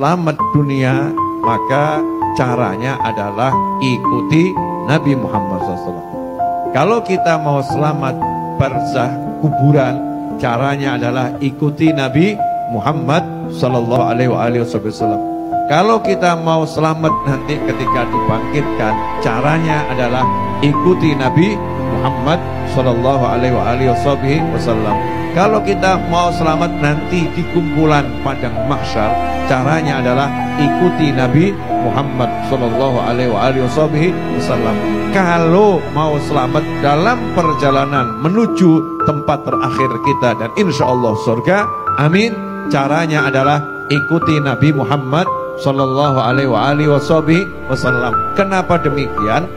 selamat dunia, maka caranya adalah ikuti Nabi Muhammad SAW. Kalau kita mau selamat barzah kuburan, caranya adalah ikuti Nabi Muhammad Sallallahu Alaihi Wasallam. Kalau kita mau selamat nanti ketika dibangkitkan, caranya adalah ikuti Nabi Muhammad Sallallahu Alaihi Wasallam. Kalau kita mau selamat nanti di kumpulan padang mahsyar, caranya adalah ikuti Nabi Muhammad Sallallahu Alaihi Wasallam. Kalau mau selamat dalam perjalanan menuju tempat terakhir kita dan insya Allah surga, amin, caranya adalah ikuti Nabi Muhammad Sallallahu Alaihi Wasallam. Kenapa demikian?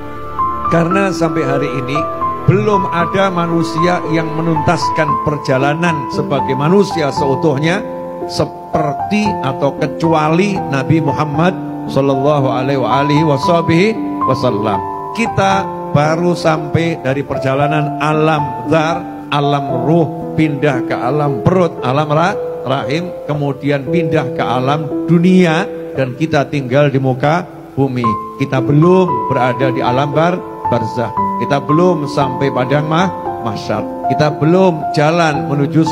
Karena sampai hari ini belum ada manusia yang menuntaskan perjalanan sebagai manusia seutuhnya seperti atau kecuali Nabi Muhammad Sallallahu Alaihi Wasallam. Kita baru sampai dari perjalanan alam dzar, alam ruh, pindah ke alam perut, alam rahim, kemudian pindah ke alam dunia, dan kita tinggal di muka bumi. Kita belum berada di alam barzah. Kita belum sampai padang mahsyar. Kita belum jalan menuju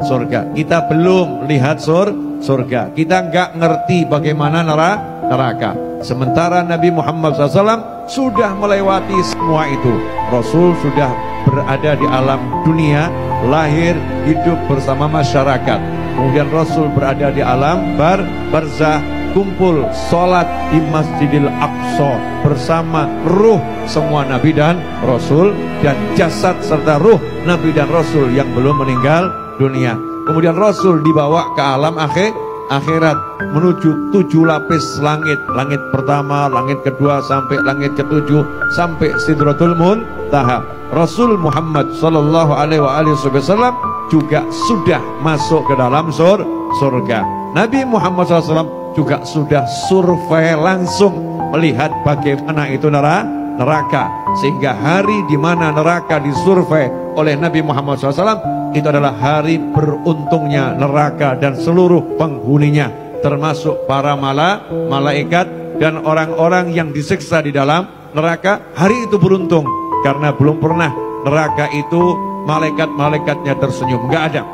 surga. Kita belum lihat surga. Kita nggak ngerti bagaimana neraka. Sementara Nabi Muhammad SAW sudah melewati semua itu. Rasul sudah berada di alam dunia, lahir, hidup bersama masyarakat. Kemudian Rasul berada di alam barzah, kumpul sholat di Masjidil Aqsa bersama ruh semua Nabi dan Rasul, dan jasad serta ruh Nabi dan Rasul yang belum meninggal dunia. Kemudian Rasul dibawa ke alam akhirat menuju 7 lapis langit. Langit pertama, langit kedua, sampai langit ketujuh, sampai Sidratul Muntaha. Rasul Muhammad Sallallahu Alaihi Wasallam juga sudah masuk ke dalam surga. Nabi Muhammad SAW juga sudah survei langsung melihat bagaimana itu neraka, sehingga hari di mana neraka disurvei oleh Nabi Muhammad SAW itu adalah hari beruntungnya neraka dan seluruh penghuninya, termasuk para malaikat dan orang-orang yang disiksa di dalam neraka. Hari itu beruntung karena belum pernah neraka itu malaikat-malaikatnya tersenyum. Nggak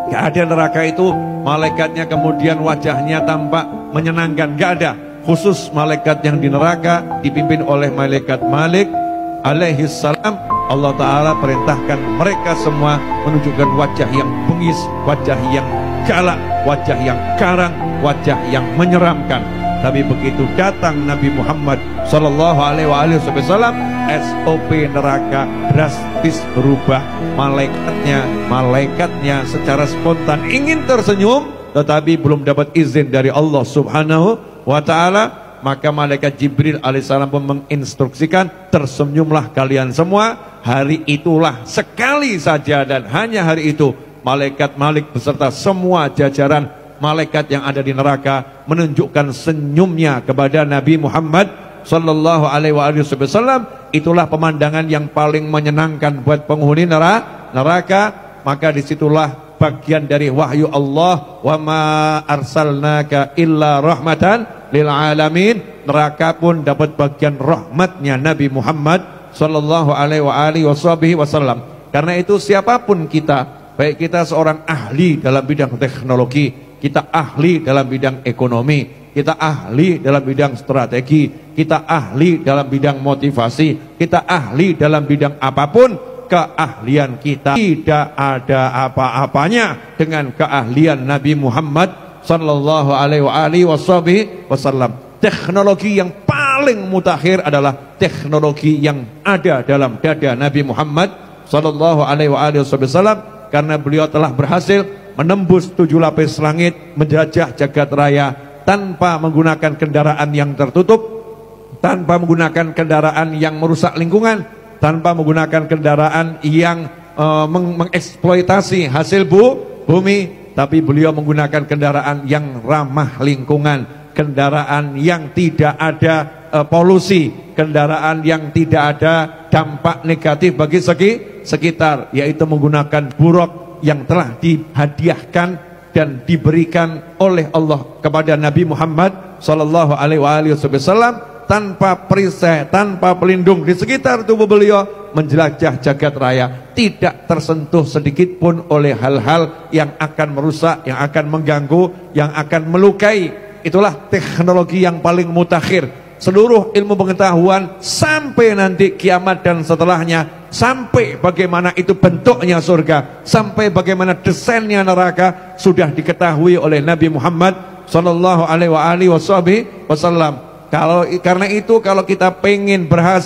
ada neraka itu malaikatnya kemudian wajahnya tampak menyenangkan. Nggak ada. Khusus malaikat yang di neraka dipimpin oleh malaikat Malik alaihi salam. Allah Ta'ala perintahkan mereka semua menunjukkan wajah yang bengis, wajah yang galak, wajah yang garang, wajah yang menyeramkan. Tapi begitu datang Nabi Muhammad Sallallahu Alaihi Wasallam, SOP neraka drastis berubah. Malaikatnya secara spontan ingin tersenyum, tetapi belum dapat izin dari Allah Subhanahu wa Ta'ala. Maka malaikat Jibril alaihissalam pun menginstruksikan, tersenyumlah kalian semua. Hari itulah sekali saja dan hanya hari itu malaikat Malik beserta semua jajaran malaikat yang ada di neraka menunjukkan senyumnya kepada Nabi Muhammad Sallallahu Alaihi Wasallam. Itulah pemandangan yang paling menyenangkan buat penghuni neraka. Maka disitulah bagian dari wahyu Allah, wa ma arsalnaka illa rahmatan lil alamin. Neraka pun dapat bagian rahmatnya Nabi Muhammad Sallallahu Alaihi Wasallam. Karena itu siapapun kita, baik kita seorang ahli dalam bidang teknologi, kita ahli dalam bidang ekonomi, kita ahli dalam bidang strategi, kita ahli dalam bidang motivasi, kita ahli dalam bidang apapun, keahlian kita tidak ada apa-apanya dengan keahlian Nabi Muhammad Sallallahu Alaihi Wasallam. Teknologi yang paling mutakhir adalah teknologi yang ada dalam dada Nabi Muhammad Sallallahu Alaihi Wasallam, karena beliau telah berhasil menembus 7 lapis langit, menjajah jagat raya tanpa menggunakan kendaraan yang tertutup, tanpa menggunakan kendaraan yang merusak lingkungan, tanpa menggunakan kendaraan yang mengeksploitasi hasil bumi, tapi beliau menggunakan kendaraan yang ramah lingkungan, kendaraan yang tidak ada polusi, kendaraan yang tidak ada dampak negatif bagi sekitar, yaitu menggunakan buruk yang telah dihadiahkan dan diberikan oleh Allah kepada Nabi Muhammad sallallahu alaihi wasallam tanpa perisai, tanpa pelindung di sekitar tubuh beliau, menjelajah jagat raya, tidak tersentuh sedikit pun oleh hal-hal yang akan merusak, yang akan mengganggu, yang akan melukai. Itulah teknologi yang paling mutakhir. Seluruh ilmu pengetahuan sampai nanti kiamat dan setelahnya, sampai bagaimana itu bentuknya surga, sampai bagaimana desainnya neraka, sudah diketahui oleh Nabi Muhammad sallallahu alaihi wasallam. Karena itu kalau kita pengen berhasil